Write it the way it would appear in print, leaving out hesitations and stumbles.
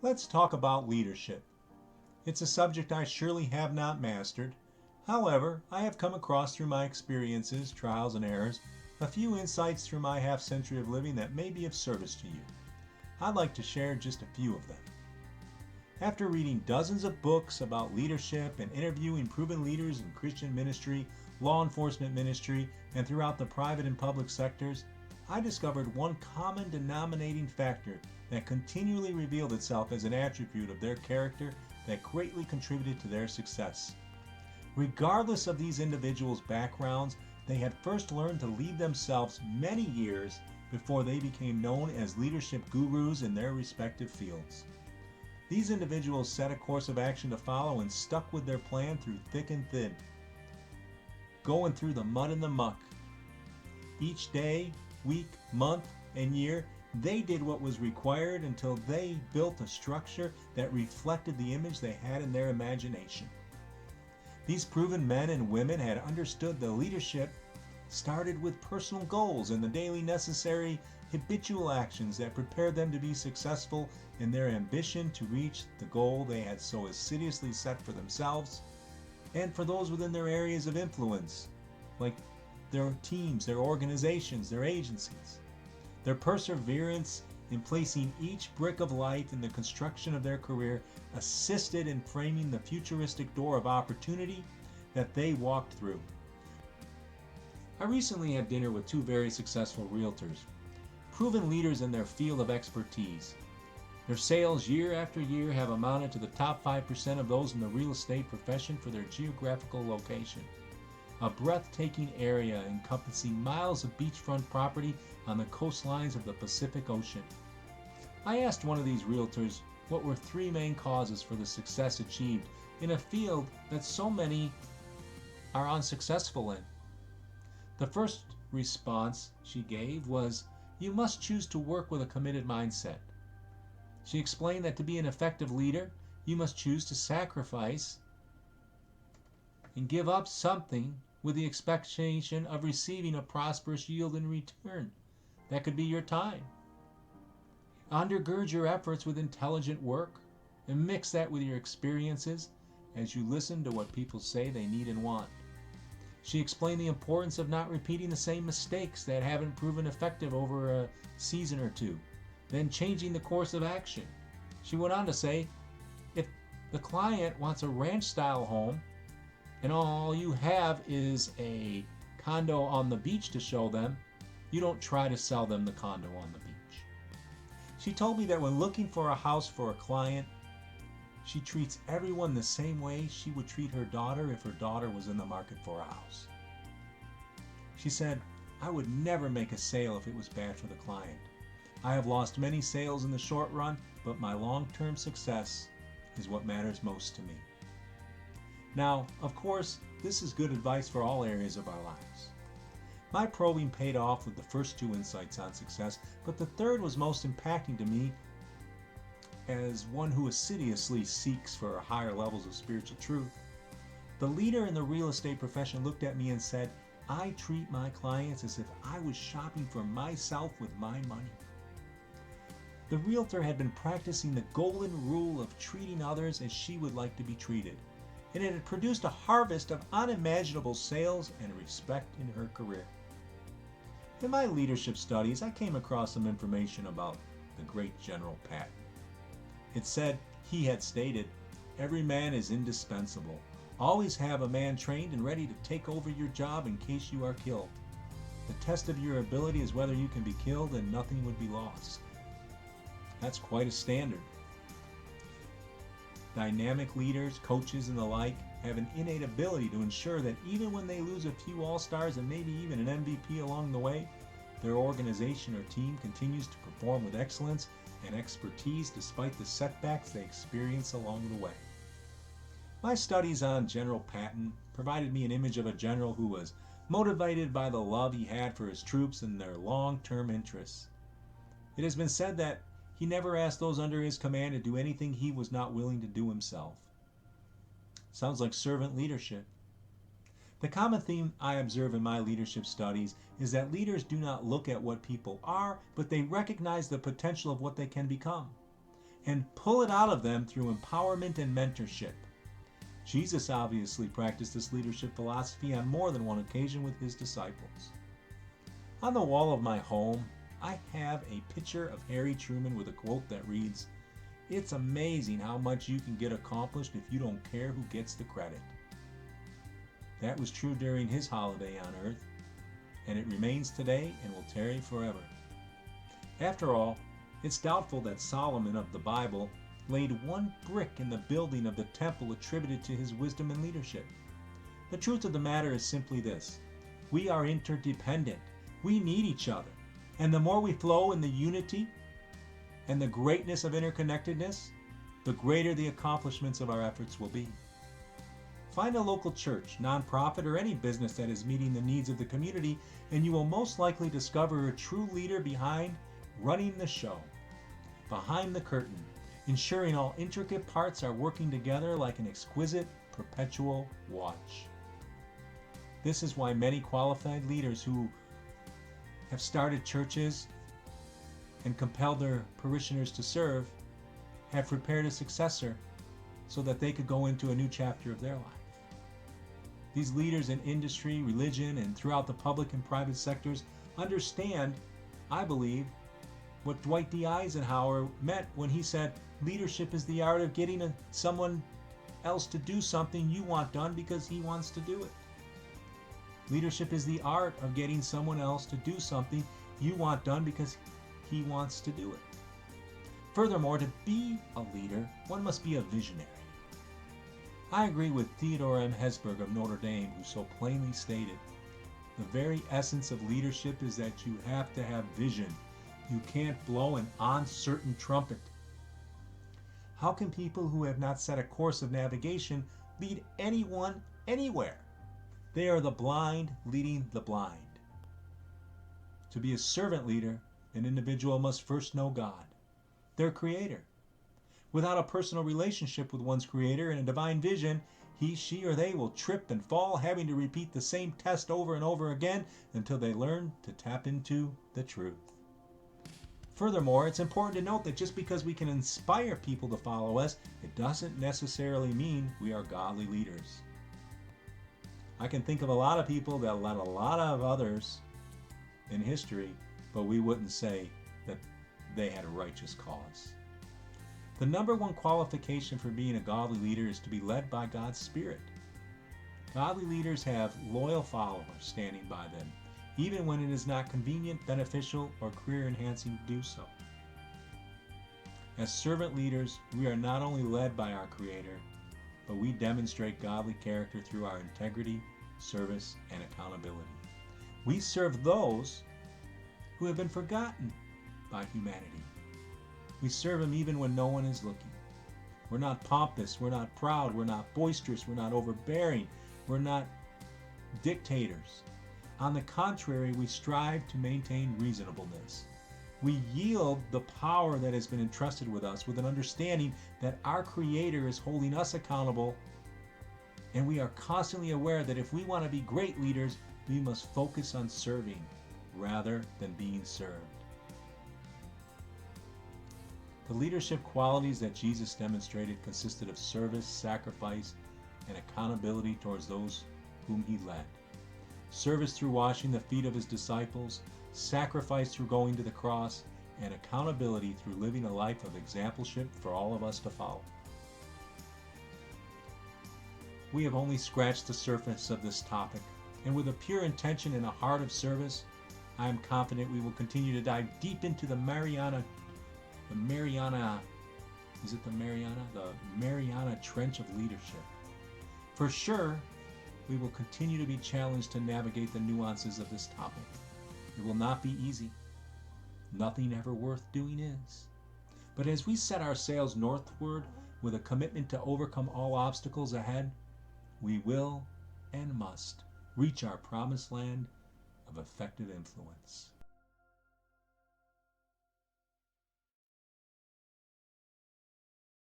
Let's talk about leadership. It's a subject I surely have not mastered. However, I have come across through my experiences, trials, and errors a few insights through my half century of living that may be of service to you. I'd like to share just a few of them. After reading dozens of books about leadership and interviewing proven leaders in Christian ministry, law enforcement ministry, and throughout the private and public sectors, I discovered one common denominating factor that continually revealed itself as an attribute of their character that greatly contributed to their success. Regardless of these individuals' backgrounds, they had first learned to lead themselves many years before they became known as leadership gurus in their respective fields. These individuals set a course of action to follow and stuck with their plan through thick and thin, going through the mud and the muck. Each day, week, month, and year, they did what was required until they built a structure that reflected the image they had in their imagination. These proven men and women had understood the leadership started with personal goals and the daily necessary habitual actions that prepared them to be successful in their ambition to reach the goal they had so assiduously set for themselves and for those within their areas of influence, like their teams, their organizations, their agencies. Their perseverance in placing each brick of life in the construction of their career assisted in framing the futuristic door of opportunity that they walked through. I recently had dinner with two very successful realtors, proven leaders in their field of expertise. Their sales year after year have amounted to the top 5% of those in the real estate profession for their geographical location. A breathtaking area encompassing miles of beachfront property on the coastlines of the Pacific Ocean. I asked one of these realtors what were three main causes for the success achieved in a field that so many are unsuccessful in. The first response she gave was, "You must choose to work with a committed mindset." She explained that to be an effective leader, you must choose to sacrifice and give up something with the expectation of receiving a prosperous yield in return. That could be your time. Undergird your efforts with intelligent work and mix that with your experiences as you listen to what people say they need and want. She explained the importance of not repeating the same mistakes that haven't proven effective over a season or two, then changing the course of action. She went on to say, if the client wants a ranch-style home and all you have is a condo on the beach to show them, you don't try to sell them the condo on the beach. She told me that when looking for a house for a client, she treats everyone the same way she would treat her daughter if her daughter was in the market for a house. She said, "I would never make a sale if it was bad for the client. I have lost many sales in the short run, but my long-term success is what matters most to me." Now, of course, this is good advice for all areas of our lives. My probing paid off with the first two insights on success, but the third was most impacting to me as one who assiduously seeks for higher levels of spiritual truth. The leader in the real estate profession looked at me and said, "I treat my clients as if I was shopping for myself with my money." The realtor had been practicing the golden rule of treating others as she would like to be treated, and it had produced a harvest of unimaginable sales and respect in her career. In my leadership studies, I came across some information about the great General Patton. It said he had stated, "Every man is indispensable. Always have a man trained and ready to take over your job in case you are killed. The test of your ability is whether you can be killed and nothing would be lost." That's quite a standard. Dynamic leaders, coaches, and the like have an innate ability to ensure that even when they lose a few all-stars and maybe even an MVP along the way, their organization or team continues to perform with excellence and expertise despite the setbacks they experience along the way. My studies on General Patton provided me an image of a general who was motivated by the love he had for his troops and their long-term interests. It has been said that he never asked those under his command to do anything he was not willing to do himself. Sounds like servant leadership. The common theme I observe in my leadership studies is that leaders do not look at what people are, but they recognize the potential of what they can become. and pull it out of them through empowerment and mentorship. Jesus obviously practiced this leadership philosophy on more than one occasion with his disciples. On the wall of my home, I have a picture of Harry Truman with a quote that reads, "It's amazing how much you can get accomplished if you don't care who gets the credit." That was true during his holiday on earth, and it remains today and will tarry forever. After all, it's doubtful that Solomon of the Bible laid one brick in the building of the temple attributed to his wisdom and leadership. The truth of the matter is simply this: we are interdependent. We need each other. And the more we flow in the unity and the greatness of interconnectedness, the greater the accomplishments of our efforts will be. Find a local church, nonprofit, or any business that is meeting the needs of the community, and you will most likely discover a true leader behind running the show, behind the curtain, ensuring all intricate parts are working together like an exquisite perpetual watch. This is why many qualified leaders who have started churches and compelled their parishioners to serve have prepared a successor so that they could go into a new chapter of their life. These leaders in industry, religion, and throughout the public and private sectors understand, I believe, what Dwight D. Eisenhower meant when he said, leadership is the art of getting someone else to do something you want done because he wants to do it. Leadership is the art of getting someone else to do something you want done because he wants to do it. Furthermore, to be a leader, one must be a visionary. I agree with Theodore M. Hesburgh of Notre Dame, who so plainly stated, the very essence of leadership is that you have to have vision. You can't blow an uncertain trumpet. How can people who have not set a course of navigation lead anyone anywhere? They are the blind leading the blind. To be a servant leader, an individual must first know God, their Creator. Without a personal relationship with one's Creator and a divine vision, he, she, or they will trip and fall, having to repeat the same test over and over again until they learn to tap into the truth. Furthermore, it's important to note that just because we can inspire people to follow us, it doesn't necessarily mean we are godly leaders. I can think of a lot of people that led a lot of others in history, but we wouldn't say that they had a righteous cause. The number one qualification for being a godly leader is to be led by God's Spirit. Godly leaders have loyal followers standing by them, even when it is not convenient, beneficial, or career-enhancing to do so. As servant leaders, we are not only led by our Creator, but we demonstrate godly character through our integrity, service, and accountability. We serve those who have been forgotten by humanity. We serve Him even when no one is looking. We're not pompous, we're not proud, we're not boisterous, we're not overbearing, we're not dictators. On the contrary, we strive to maintain reasonableness. We yield the power that has been entrusted with us with an understanding that our Creator is holding us accountable, and we are constantly aware that if we want to be great leaders, we must focus on serving rather than being served. The leadership qualities that Jesus demonstrated consisted of service, sacrifice, and accountability towards those whom He led. Service through washing the feet of His disciples, sacrifice through going to the cross, and accountability through living a life of exampleship for all of us to follow. We have only scratched the surface of this topic, and with a pure intention and a heart of service, I am confident we will continue to dive deep into the Mariana Trench of leadership. For sure, we will continue to be challenged to navigate the nuances of this topic. It will not be easy. Nothing ever worth doing is. But as we set our sails northward with a commitment to overcome all obstacles ahead, we will and must reach our promised land of effective influence.